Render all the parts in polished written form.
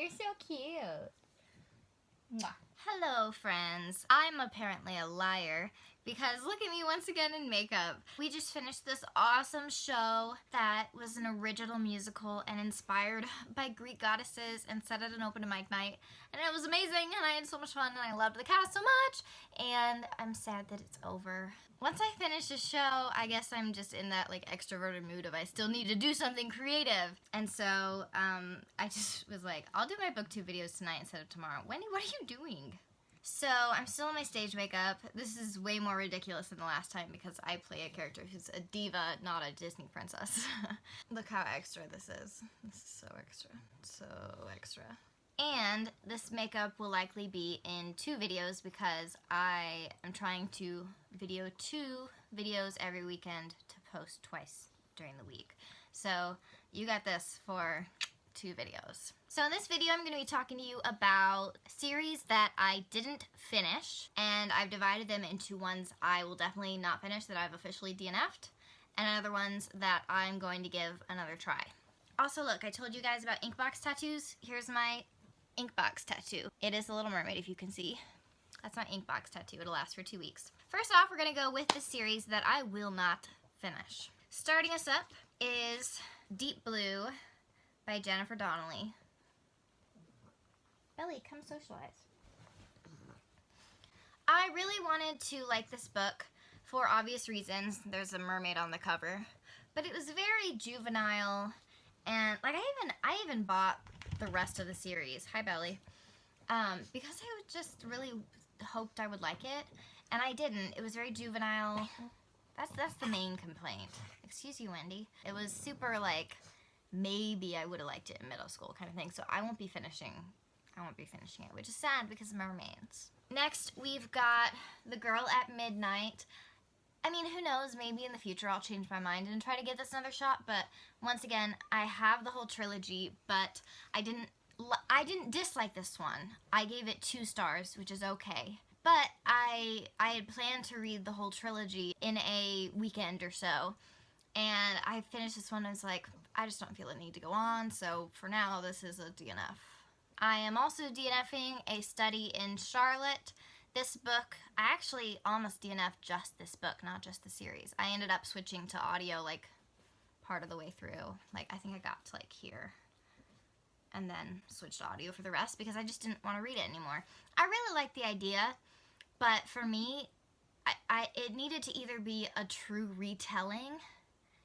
You're so cute. Mwah. Hello, friends. I'm apparently a liar because look at me once again in makeup. We just finished this awesome show that was an original musical and inspired by Greek goddesses and set at an open mic night. And it was amazing and I had so much fun and I loved the cast so much. And I'm sad that it's over. Once I finish the show, I guess I'm just in that like extroverted mood of I still need to do something creative. And so I just was like, I'll do my booktube videos tonight instead of tomorrow. Wendy, what are you doing? So I'm still in my stage makeup. This is way more ridiculous than the last time because I play a character who's a diva, not a Disney princess. Look how extra this is. This is so extra. So extra. And this makeup will likely be in 2 videos because I am trying to video 2 videos every weekend to post twice during the week. So you got this for 2 videos. So in this video I'm going to be talking to you about series that I didn't finish, and I've divided them into ones I will definitely not finish that I've officially DNF'd, and other ones that I'm going to give another try. Also look, I told you guys about inkbox tattoos. Here's my inkbox tattoo. It is a little mermaid, if you can see. That's my inkbox tattoo. It'll last for 2 weeks. First off, we're going to go with the series that I will not finish. Starting us up is Deep Blue by Jennifer Donnelly. Belly, come socialize. I really wanted to like this book for obvious reasons. There's a mermaid on the cover, but it was very juvenile, and like I even bought the rest of the series. Hi, Belly. Because I just really hoped I would like it, and I didn't. It was very juvenile. That's the main complaint. Excuse you, Wendy. It was super like maybe I would have liked it in middle school kind of thing. So I won't be finishing it, which is sad because of mermaids. Next, we've got The Girl at Midnight. I mean, who knows, maybe in the future I'll change my mind and try to give this another shot, but once again, I have the whole trilogy, but I didn't dislike this one. I gave it 2 stars, which is okay. But I had planned to read the whole trilogy in a weekend or so, and I finished this one and was like, I just don't feel a need to go on, so for now, this is a DNF. I am also DNFing A Study in Charlotte. This book, I actually almost DNF'd just this book, not just the series. I ended up switching to audio like part of the way through. Like I think I got to like here and then switched to audio for the rest because I just didn't want to read it anymore. I really liked the idea, but for me, it needed to either be a true retelling.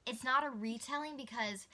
It's not a retelling because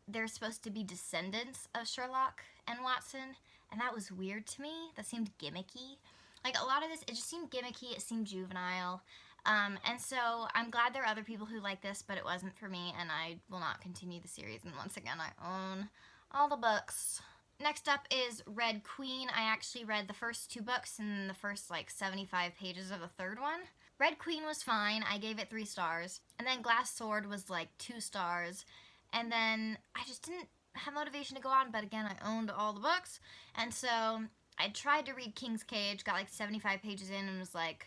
they're supposed to be descendants of Sherlock and Watson, and that was weird to me. That seemed gimmicky. Like a lot of this, it just seemed gimmicky, it seemed juvenile, and so I'm glad there are other people who like this, but it wasn't for me, and I will not continue the series, and once again, I own all the books. Next up is Red Queen. I actually read the first 2 books and the first like 75 pages of the 3rd one. Red Queen was fine, I gave it 3 stars, and then Glass Sword was like 2 stars, and then I just didn't have motivation to go on, but again, I owned all the books, and so I tried to read King's Cage, got like 75 pages in, and was like,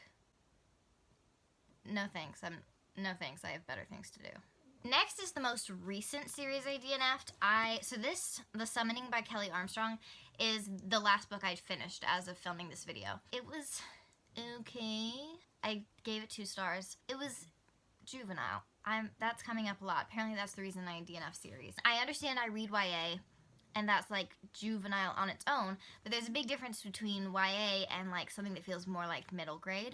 no thanks, no thanks, I have better things to do. Next is the most recent series I DNF'd. So this, The Summoning by Kelly Armstrong, is the last book I'd finished as of filming this video. It was okay. I gave it 2 stars. It was juvenile. That's coming up a lot. Apparently that's the reason I DNF series. I understand I read YA, and that's like juvenile on its own, but there's a big difference between YA and like something that feels more like middle grade,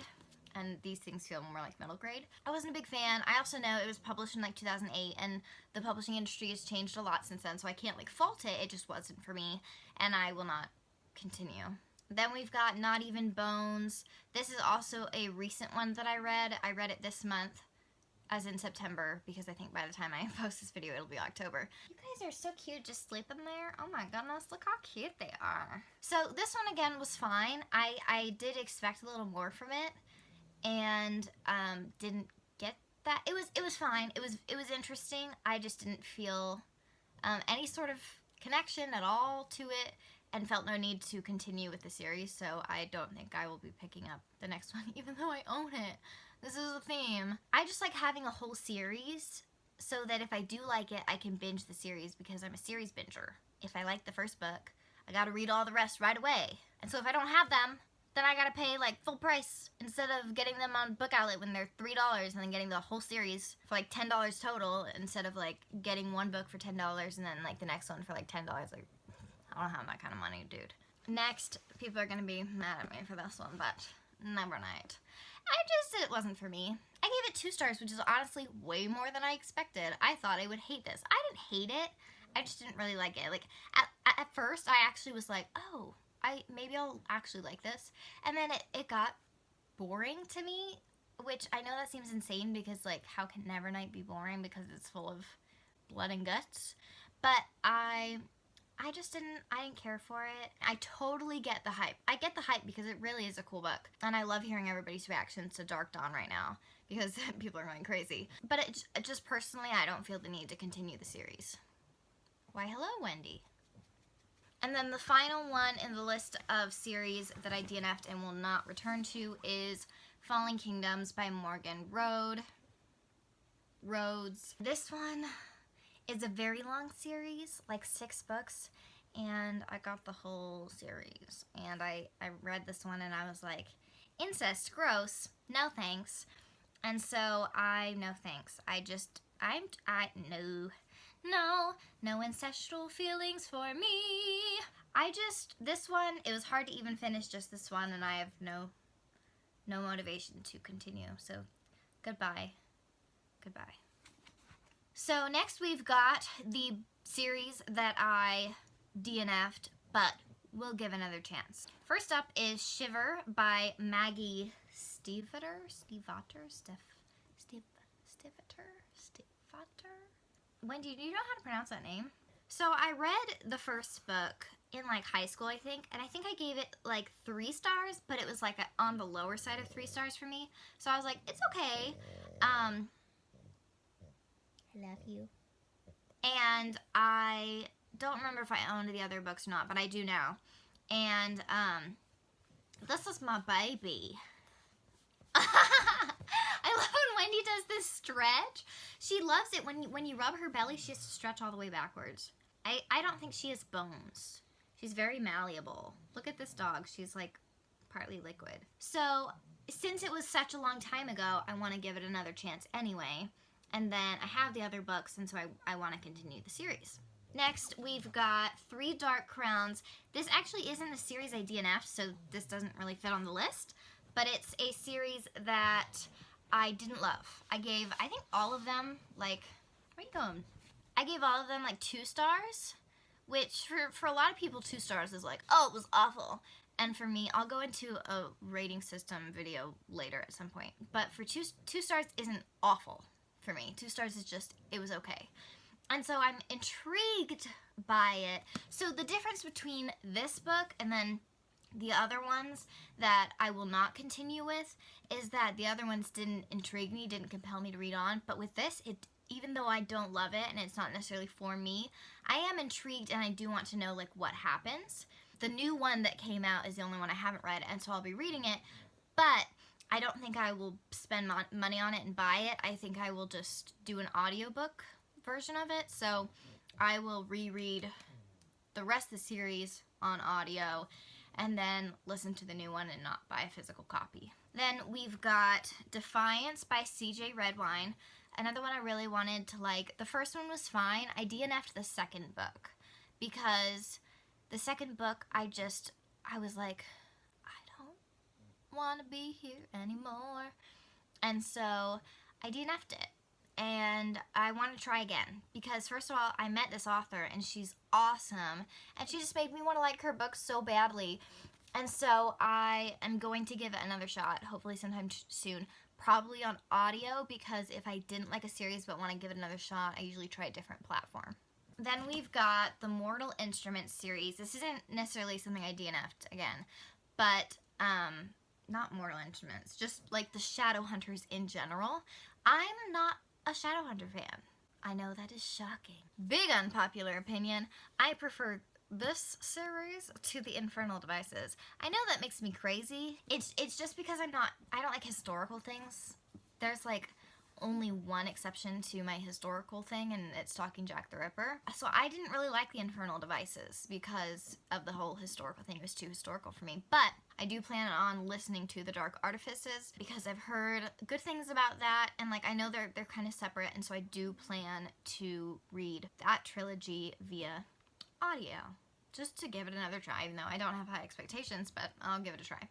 and these things feel more like middle grade. I wasn't a big fan. I also know it was published in like 2008, and the publishing industry has changed a lot since then, so I can't like fault it. It just wasn't for me, and I will not continue. Then we've got Not Even Bones. This is also a recent one that I read. I read it this month, as in September, because I think by the time I post this video, it'll be October. You guys are so cute just sleeping there. Oh my goodness, look how cute they are. So this one again was fine. I did expect a little more from it, and didn't get that. It was fine. It was interesting. I just didn't feel any sort of connection at all to it, and felt no need to continue with the series, so I don't think I will be picking up the next one, even though I own it. This is a theme. I just like having a whole series so that if I do like it, I can binge the series because I'm a series binger. If I like the first book, I gotta read all the rest right away. And so if I don't have them, then I gotta pay like full price instead of getting them on Book Outlet when they're $3 and then getting the whole series for like $10 total instead of like getting one book for $10 and then like the next one for like $10. Like, I don't have that kind of money, dude. Next, people are gonna be mad at me for this one, but never mind. It wasn't for me. I gave it 2 stars, which is honestly way more than I expected. I thought I would hate this. I didn't hate it. I just didn't really like it. Like, at first, I actually was like, oh, maybe I'll actually like this. And then it got boring to me, which I know that seems insane because, like, how can Nevernight be boring because it's full of blood and guts? But I didn't care for it. I totally get the hype. I get the hype because it really is a cool book. And I love hearing everybody's reactions to Dark Dawn right now because people are going crazy. But it just personally, I don't feel the need to continue the series. Why, hello, Wendy. And then the final one in the list of series that I DNF'd and will not return to is Falling Kingdoms by Morgan Rhodes. This one is a very long series, like 6 books, and I got the whole series. And I read this one and I was like, incest, gross, no thanks. And so no thanks. No ancestral feelings for me. This one, it was hard to even finish just this one, and I have no motivation to continue. So, goodbye. So next we've got the series that I DNF'd, but we'll give another chance. First up is Shiver by Maggie Stiefvater. Wendy, do you know how to pronounce that name? So I read the first book in like high school, I think, and I think I gave it like 3 stars, but it was like on the lower side of 3 stars for me. So I was like, it's okay. I love you. And I don't remember if I owned the other books or not, but I do now. And this is my baby. I love when Wendy does this stretch. She loves it. When you rub her belly, she has to stretch all the way backwards. I don't think she has bones. She's very malleable. Look at this dog. She's like partly liquid. So since it was such a long time ago, I want to give it another chance anyway. And then I have the other books, and so I want to continue the series. Next, we've got 3 Dark Crowns. This actually isn't a series I DNF'd, so this doesn't really fit on the list. But it's a series that I didn't love. I think all of them, like, where are you going? I gave all of them, like, 2 stars, which for a lot of people, 2 stars is like, oh, it was awful. And for me, I'll go into a rating system video later at some point. But for 2 stars isn't awful for me. 2 stars is just, it was okay. And so I'm intrigued by it. So the difference between this book and then the other ones that I will not continue with is that the other ones didn't intrigue me, didn't compel me to read on. But with this, even though I don't love it and it's not necessarily for me, I am intrigued and I do want to know like what happens. The new one that came out is the only one I haven't read, and so I'll be reading it. But I don't think I will spend money on it and buy it. I think I will just do an audiobook version of it. So I will reread the rest of the series on audio and then listen to the new one and not buy a physical copy. Then we've got Defiance by CJ Redwine. Another one I really wanted to like. The first one was fine. I DNF'd the second book because the second book I was like, I don't want to be here anymore. And so I DNF'd it. And I want to try again because, first of all, I met this author and she's awesome. And she just made me want to like her books so badly. And so I am going to give it another shot, hopefully sometime soon. Probably on audio because if I didn't like a series but want to give it another shot, I usually try a different platform. Then we've got the Mortal Instruments series. This isn't necessarily something I DNF'd again, but not Mortal Instruments, just like the Shadowhunters in general. I'm not a Shadowhunter fan. I know that is shocking. Big unpopular opinion. I prefer this series to the Infernal Devices. I know that makes me crazy. It's just because I don't like historical things. There's like only one exception to my historical thing, and it's talking Jack the Ripper. So I didn't really like the Infernal Devices because of the whole historical thing. It was too historical for me. But I do plan on listening to The Dark Artifices because I've heard good things about that, and like I know they're kind of separate, and so I do plan to read that trilogy via audio, just to give it another try, even though I don't have high expectations, but I'll give it a try.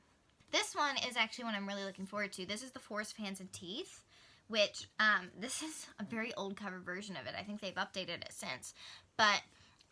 This one is actually one I'm really looking forward to. This is The Forest, Fans, and Teeth, which, this is a very old cover version of it. I think they've updated it since, but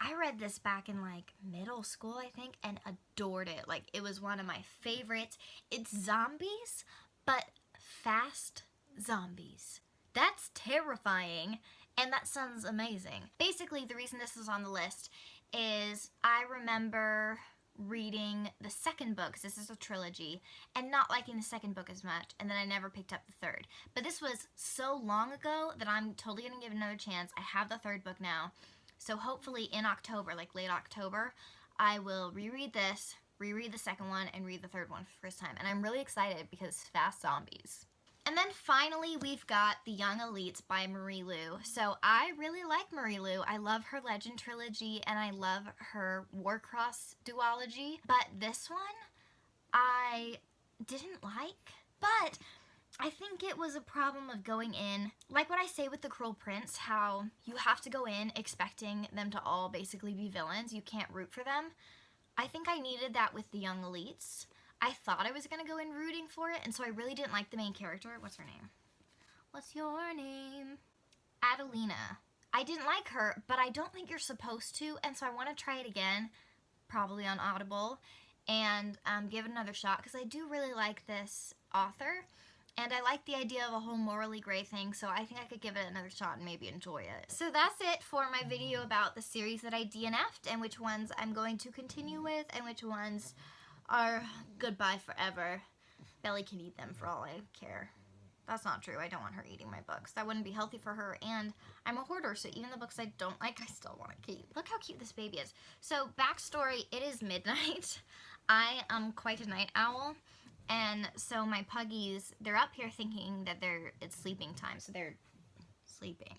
I read this back in, like, middle school, I think, and adored it. Like, it was one of my favorites. It's zombies, but fast zombies. That's terrifying, and that sounds amazing. Basically, the reason this is on the list is I remember reading the second book, because this is a trilogy, and not liking the second book as much, and then I never picked up the third. But this was so long ago that I'm totally going to give it another chance. I have the third book now, so hopefully in October, like late October, I will reread this, reread the second one, and read the third one for the first time. And I'm really excited because fast zombies. And then finally, we've got The Young Elites by Marie Lu. So I really like Marie Lu. I love her Legend trilogy, and I love her Warcross duology. But this one, I didn't like. But I think it was a problem of going in, like what I say with The Cruel Prince, how you have to go in expecting them to all basically be villains. You can't root for them. I think I needed that with The Young Elites. I thought I was going to go in rooting for it, and so I really didn't like the main character. What's her name? What's your name? Adelina. I didn't like her, but I don't think you're supposed to, and so I want to try it again, probably on Audible, and give it another shot, because I do really like this author, and I like the idea of a whole morally gray thing, so I think I could give it another shot and maybe enjoy it. So that's it for my video about the series that I DNF'd, and which ones I'm going to continue with, and which ones are goodbye forever. Belly can eat them for all I care. That's not true. I don't want her eating my books. That wouldn't be healthy for her, and I'm a hoarder, so even the books I don't like, I still want to keep. Look how cute this baby is. So, backstory, it is midnight. I am quite a night owl, and so my puggies, they're up here thinking that it's sleeping time, so they're sleeping.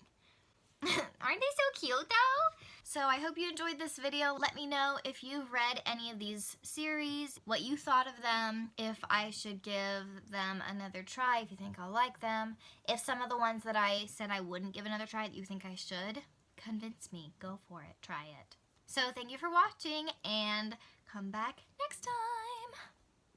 Aren't they so cute, though? So I hope you enjoyed this video. Let me know if you've read any of these series, what you thought of them, if I should give them another try, if you think I'll like them, if some of the ones that I said I wouldn't give another try that you think I should. Convince me. Go for it. Try it. So thank you for watching, and come back next time.